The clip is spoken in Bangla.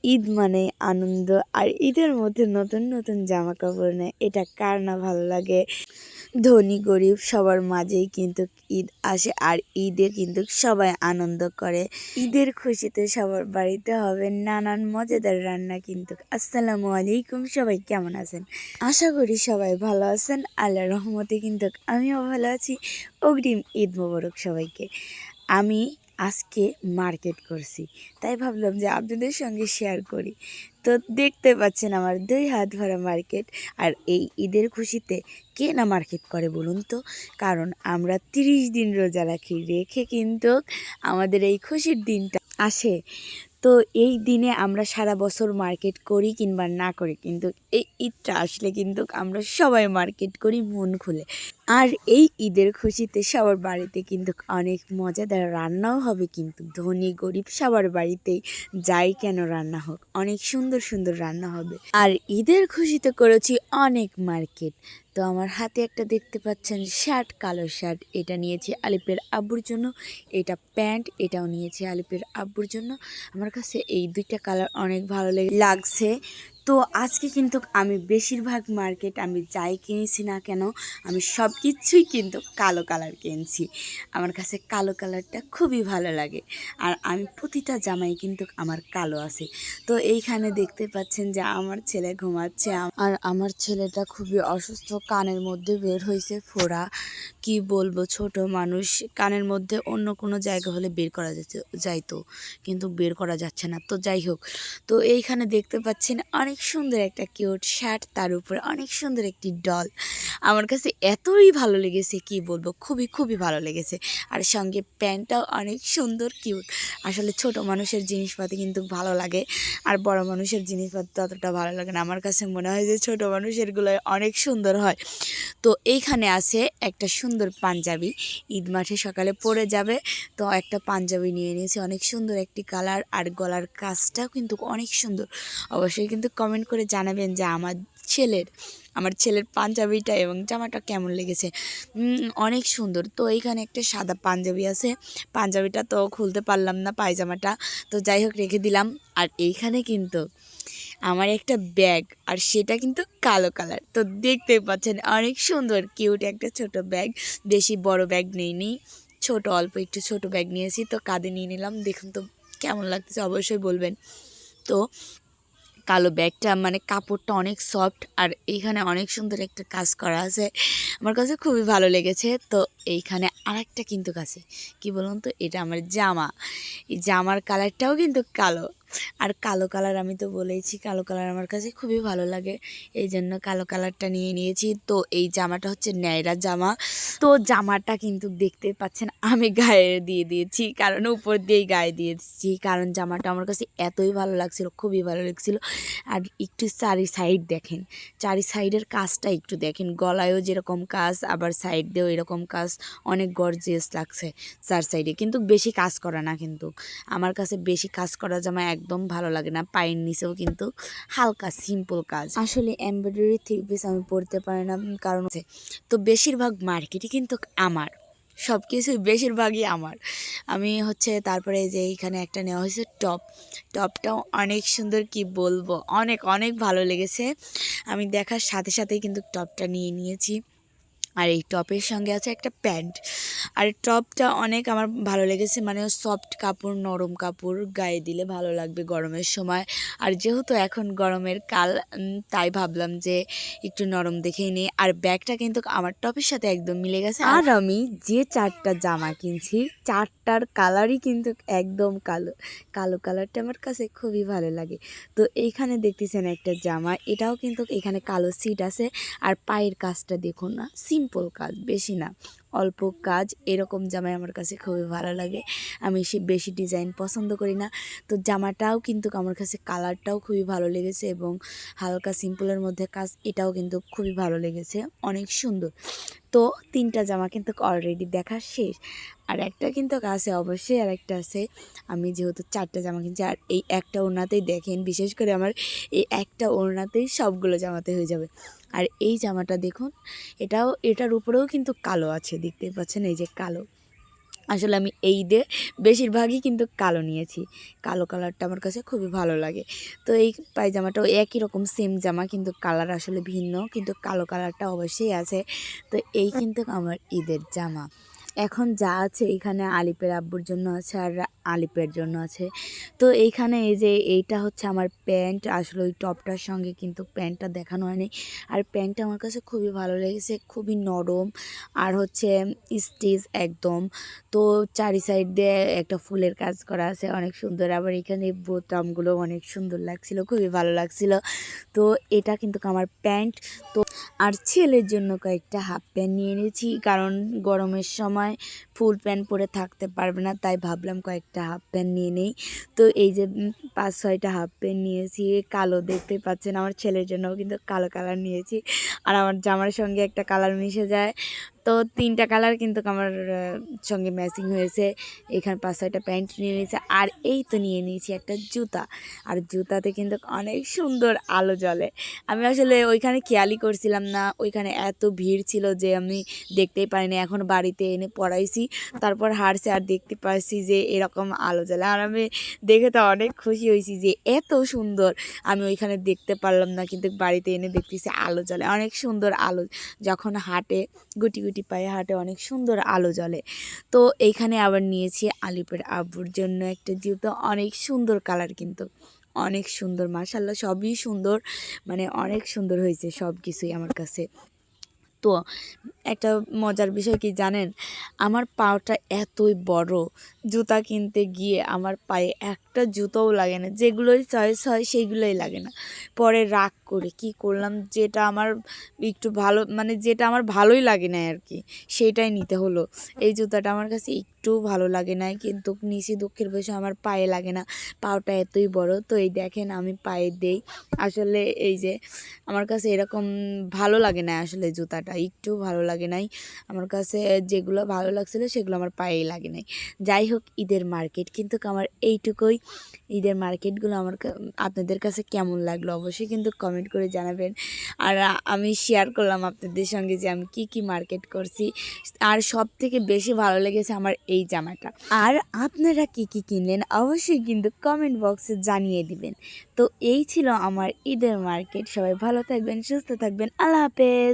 ঈদ মানে আনন্দ, আর ঈদের মধ্যে নতুন নতুন জামা কাপড় নেয়, এটা কার না ভালো লাগে। ধনী গরিব সবার মাঝেই কিন্তু ঈদ আসে, আর ঈদে কিন্তু সবাই আনন্দ করে। ঈদের খুশিতে সবার বাড়িতে হবে নানান মজাদার রান্না কিন্তু। আসসালামু আলাইকুম, সবাই কেমন আছেন? আশা করি সবাই ভালো আছেন। আল্লাহর রহমতে কিন্তু আমিও ভালো আছি। অগ্রিম ঈদ মোবারক সবাইকে। আমি আজকে মার্কেট করছি, তাই ভাবলাম যে আপনাদের সঙ্গে শেয়ার করি। তো দেখতে পাচ্ছেন আমার 2 হাত ভরা মার্কেট। আর এই ঈদের খুশিতে কে না মার্কেট করে বলুন তো? কারণ আমরা 30 দিন রোজা রেখে কিন্তু আমাদের এই খুশির দিনটা আসে। তো এই দিনে আমরা সারা বছর মার্কেট করি কিংবা না করি, কিন্তু এই ঈদটা আসলে কিন্তু আমরা সবাই মার্কেট করি মন খুলে। আর এই ঈদের খুশিতে সবার বাড়িতে কিন্তু অনেক মজাদার রান্নাও হবে, কিন্তু ধনী গরিব সবার বাড়িতেই যাই কেন রান্না হোক, অনেক সুন্দর সুন্দর রান্না হবে। আর ঈদের খুশিতে করেছি অনেক মার্কেট। তো আমার হাতে একটা দেখতে পাচ্ছেন শার্ট, কালো শার্ট, এটা নিয়েছি আলিপের আব্বুর জন্য। এটা প্যান্ট, এটাও নিয়েছি আলিপের আব্বুর জন্য। আমার কাছে এই 2টা কালার অনেক ভালো লাগছে। তো আজকে কিন্তু আমি বেশিরভাগ মার্কেট আমি যাই কিনেছি না কেন, আমি সব কিছুই কিন্তু কালো কালার কিনছি। আমার কাছে কালো কালারটা খুবই ভালো লাগে, আর আমি প্রতিটা জামাই কিন্তু আমার কালো আছে। তো এইখানে দেখতে পাচ্ছেন যে আমার ছেলে ঘুমাচ্ছে, আর আমার ছেলেটা খুবই অসুস্থ, কানের মধ্যে বের হয়েছে ফোড়া। কি বলবো, ছোট মানুষ, কানের মধ্যে অন্য কোনো জায়গা হলে বের করা যাইতো, কিন্তু বের করা যাচ্ছে না। তো যাই হোক, তো এইখানে দেখতে পাচ্ছেন অনেক সুন্দর একটা কিউট শার্ট, তার উপরে অনেক সুন্দর একটি ডল। আমার কাছে এতই ভালো লেগেছে, কি বলবো, খুবই খুবই ভালো লেগেছে। আর সঙ্গে প্যান্টটাও অনেক সুন্দর কিউট। আসলে ছোট মানুষের জিনিসপাতি কিন্তু ভালো লাগে, আর বড় মানুষের জিনিসপাতি ততটা ভালো লাগে না। আমার কাছে মনে হয় যে ছোট মানুষেরগুলো অনেক সুন্দর হয়। তো এইখানে আছে একটা সুন্দর পাঞ্জাবি, ঈদ মাঠে সকালে পরে যাবে, তো একটা পাঞ্জাবি নিয়ে নিয়েছি, অনেক সুন্দর একটি কালার, আর গলার কাজটাও কিন্তু অনেক সুন্দর। অবশ্যই কিন্তু কমেন্ট করে জানাবেন যে আমার ছেলের পাঞ্জাবিটা এবং জামাটা কেমন লেগেছে। অনেক সুন্দর। তো এইখানে একটা সাদা পাঞ্জাবি আছে, পাঞ্জাবিটা তো খুলতে পারলাম না, পায়জামাটা তো যাই হোক রেখে দিলাম। আর এইখানে কিন্তু আমার একটা ব্যাগ, আর সেটা কিন্তু কালো কালার। তো দেখতেই পাচ্ছেন অনেক সুন্দর কিউট একটা ছোট ব্যাগ। বেশি বড় ব্যাগ নেইনি, ছোট অল্প একটু ছোট ব্যাগ নিয়েছি, তো কাঁধে নিয়ে নিলাম। দেখুন তো কেমন লাগতেছে, অবশ্যই বলবেন। তো কালো ব্যাগটা মানে কাপড়টা অনেক সফট, আর এইখানে অনেক সুন্দর একটা কাজ করা আছে, আমার কাছে খুবই ভালো লেগেছে। তো এইখানে আরেকটা কিন্তু আছে, কি বলুন তো, এটা আমার জামা। এই জামার কালারটাও কিন্তু কালো, আর কালো কালার আমি তো বলেইছি কালো কালার আমার কাছে খুবই ভালো লাগে, এই জন্য কালো কালারটা নিয়ে নিয়েছি। তো এই জামাটা হচ্ছে ন্যায়রা জামা। তো জামাটা কিন্তু দেখতে পাচ্ছেন আমি গায়ে দিয়ে দিয়েছি, কারণ উপর দিয়েই গায়ে দিয়েছি, কারণ জামাটা আমার কাছে এতই ভালো লাগছিল, খুবই ভালো লাগছিল। আর একটু চারি সাইড দেখেন, চারি সাইডের কাজটা একটু দেখেন, গলায়ও যেরকম কাজ, আবার সাইড দিয়েও এরকম কাজ, অনেক গর্জিয়াস লাগছে। চার সাইডে কিন্তু বেশি কাজ করা না, কিন্তু আমার কাছে বেশি কাজ করা জামা একদম ভালো লাগে না। পায়ের নিচেও কিন্তু হালকা সিম্পল কাজ। আসলে এমব্রয়ডারি থ্রি পিস আমি পরতে পারি না, কারণ হচ্ছে তো বেশিরভাগ মার্কেটই কিন্তু আমার, সব কিছুই বেশিরভাগই আমার। আমি হচ্ছে তারপরে যে এইখানে একটা নেওয়া হয়েছে টপটাও অনেক সুন্দর, কি বলবো, অনেক অনেক ভালো লেগেছে। আমি দেখার সাথে সাথেই কিন্তু টপটা নিয়ে নিয়েছি। আর এই টপের সঙ্গে আছে একটা প্যান্ট, আর টপটা অনেক আমার ভালো লেগেছে, মানে সফট কাপড়, নরম কাপড়, গায়ে দিলে ভালো লাগবে গরমের সময়। আর যেহেতু এখন গরমের কাল, তাই ভাবলাম যে একটু নরম দেখেই নিই। আর ব্যাগটা কিন্তু আমার টপের সাথে একদম মিলে গেছে। আর আমি যে 4টা জামা কিনছি, 4টার কালারই কিন্তু একদম কালো। কালো কালারটা আমার কাছে খুবই ভালো লাগে। তো এইখানে দেখতেছেন একটা জামা, এটাও কিন্তু এখানে কালো সিট আছে। আর পায়ের কাজটা দেখুন না, সিম্পল কাজ, বেশি না, অল্প কাজ। এরকম জামাই আমার কাছে খুবই ভালো লাগে, আমি বেশি ডিজাইন পছন্দ করি না। তো জামাটাও কিন্তু আমার কাছে কালারটাও খুবই ভালো লেগেছে, এবং হালকা সিম্পলের মধ্যে কাজ, এটাও কিন্তু খুবই ভালো লেগেছে, অনেক সুন্দর। তো 3টা জামা কিন্তু অলরেডি দেখা শেষ, আর একটা কিন্তু আছে, অবশ্যই আর একটা আছে। আমি যেহেতু 4টা জামা কিনছি, আর এই একটা ওড়নাতেই দেখেন, বিশেষ করে আমার এই একটা ওড়নাতেই সবগুলো জামাতে হয়ে যাবে। আর এই জামাটা দেখুন, এটার উপরেও কিন্তু কালো আছে, দেখতে পাচ্ছেন, এই যে কালো। আসলে আমি এই ঈদে বেশিরভাগই কিন্তু কালো নিয়েছি। কালো কালারটা আমার কাছে খুবই ভালো লাগে। তো এই পায়জামাটাও একই রকম সেম জামা, কিন্তু কালার আসলে ভিন্ন, কিন্তু কালো কালারটা অবশ্যই আছে। তো এই কিন্তু আমার ঈদের জামা। এখন যা আছে এখানে আলিপের আব্বুর জন্য আছে আর আলিপের জন্য আছে। তো এইখানে এই যে এইটা হচ্ছে আমার প্যান্ট, আসলে ওই টপটার সঙ্গে কিন্তু প্যান্টটা দেখানো হয়নি। আর প্যান্টটা আমার কাছে খুবই ভালো লেগেছে, খুবই নরম আর হচ্ছে স্টিচ একদম। তো চারি সাইড দিয়ে একটা ফুলের কাজ করা আছে, অনেক সুন্দর। আবার এখানে বোতামগুলো অনেক সুন্দর লাগছিল, খুবই ভালো লাগছিল। তো এটা কিন্তু আমার প্যান্ট। তো আর ছেলের জন্য কয়েকটা হাফ প্যান্ট নিয়ে নিয়েছি, কারণ গরমের সময় ফুল প্যান্ট পরে থাকতে পারবে না, তাই ভাবলাম কয়েকটা হাফ প্যান্ট নিয়ে নেই। তো এই যে 5-6টা হাফ প্যান্ট নিয়েছি কালো, দেখতে পাচ্ছেন আমার ছেলের জন্যও কিন্তু কালো কালার নিয়েছি। আর আমার জামার সঙ্গে একটা কালার মিশে যায়, তো 3টা কালার কিন্তু আমার সঙ্গে ম্যাচিং হয়েছে। এখানে 5-6টা প্যান্ট নিয়ে নিয়েছি, আর এই তো নিয়ে নিয়েছি একটা জুতা। আর জুতাতে কিন্তু অনেক সুন্দর আলো জ্বলে। আমি আসলে ওইখানে খেয়ালই করছিলাম না, ওইখানে এত ভিড় ছিল যে আমি দেখতেই পারিনি। এখন বাড়িতে এনে পরাইছি, তারপর হাঁটছে আর দেখতে পাচ্ছি যে এরকম আলো জ্বলে। আর আমি দেখে তো অনেক খুশি হয়েছি যে এত সুন্দর, আমি ওইখানে দেখতে পারলাম না, কিন্তু বাড়িতে এনে দেখতেছি আলো জ্বলে, অনেক সুন্দর আলো। যখন হাঁটে গুটি গুটি পায়ে হাঁটে, অনেক সুন্দর আলো জ্বলে। তো এইখানে আবার নিয়েছি আলিপের আব্বুর জন্য একটা জুতো, অনেক সুন্দর কালার, কিন্তু অনেক সুন্দর, মাশাআল্লাহ সবই সুন্দর, মানে অনেক সুন্দর হয়েছে সব কিছুই আমার কাছে। তো একটা মজার বিষয় কি জানেন, আমার পাটা এতই বড়, জুতা কিনতে গিয়ে আমার পায়ে একটা জুতোও লাগে না, যেগুলোই চয়েস হয় সেইগুলোই লাগে না। পরে রাগ করে কি করলাম, যেটা আমার একটু ভালো, মানে যেটা আমার ভালোই লাগে না আর কি, সেইটাই নিতে হলো। এই জুতাটা আমার কাছে একটু ভালো লাগে না, কিন্তু নিচে দুঃখের বিষয় আমার পায়ে লাগে না, পাটা এতই বড়। তো এই দেখেন আমি পায়ে দেই, আসলে এই যে আমার কাছে এরকম ভালো লাগে না, আসলে জুতাটা একটু ভালো লাগে নাই আমার কাছে। যেগুলো ভালো লাগছিলো সেগুলো আমার পায়েই লাগে নাই। যাই হোক, ঈদের মার্কেট কিন্তু আমার এইটুকুই। ঈদের মার্কেটগুলো আমার আপনাদের কাছে কেমন লাগলো অবশ্যই কিন্তু কমেন্ট করে জানাবেন। আর আমি শেয়ার করলাম আপনাদের সঙ্গে যে আমি কি কি মার্কেট করছি। আর সব থেকে বেশি ভালো লেগেছে আমার এই জামাটা। আর আপনারা কি কি কিনলেন অবশ্যই কিন্তু কমেন্ট বক্সে জানিয়ে দিবেন। তো এই ছিল আমার ঈদের মার্কেট। সবাই ভালো থাকবেন, সুস্থ থাকবেন, আল্লাহ হাফেজ।